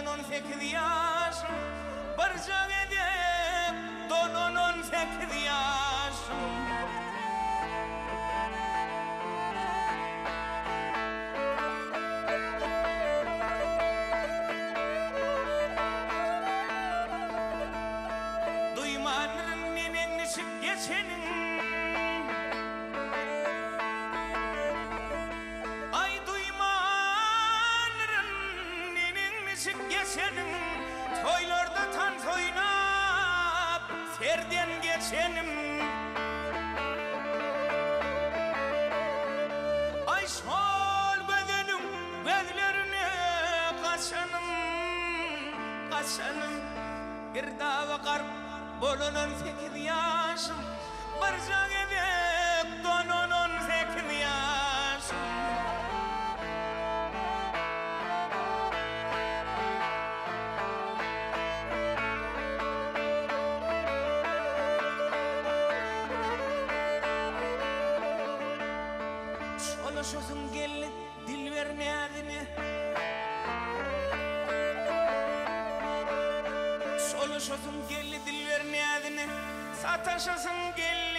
gelen 18 yaşım, barca edip dolun 18 yaşım. Duymanın nenen çık geçenin, geçenim, toylarda tan toynap serden geçenim. Ay şol bedenim gözlerine kaçanım, kaçanım. Bir dava karp bolun 18 yaşım, barca edip donun 18 yaşım. Çalışıyorsun gelin dil vermeyadını, çalışıyorsun gelin dil vermeyadını, sataşıyorsun gelin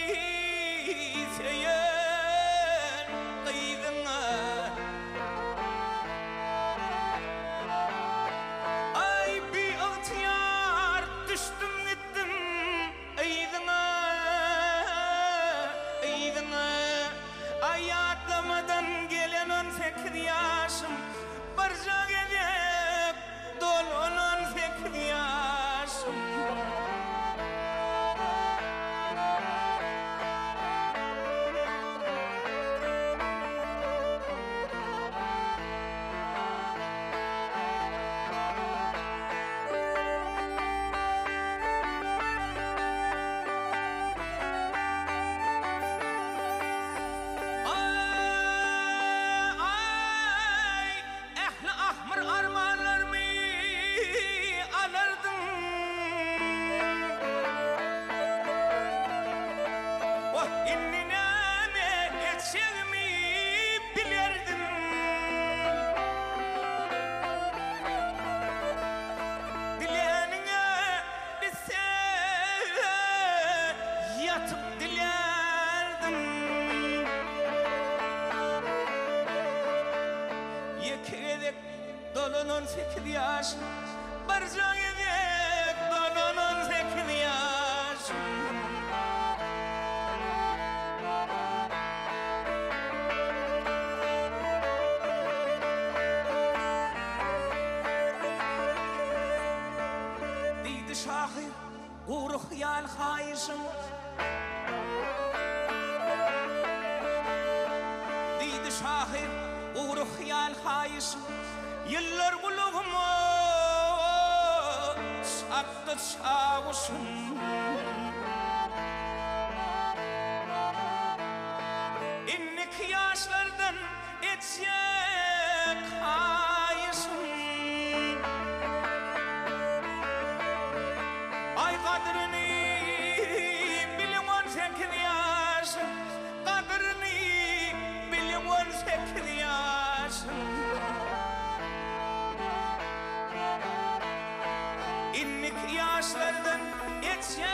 seyen kıydına. Ay bir ihtiyar düştüm gittim eydine, eydine. Ayatlamadan gelen 18 yaşım, barca edip dolun 18 yaşım. Dolun 18 yaşım, barca edip dolun 18 yaşım. Deydi şahir, uğru hıyal hayışım, deydi şahir, uğru hıyal hayışım. Yıllar kuluğuma sattı çavuşum, innik yaşlardan edecek hayışım. Ay kadrini bilim 18 yaşım, kadrini bilim 18 yaşım. İnnik yaşlardan geçer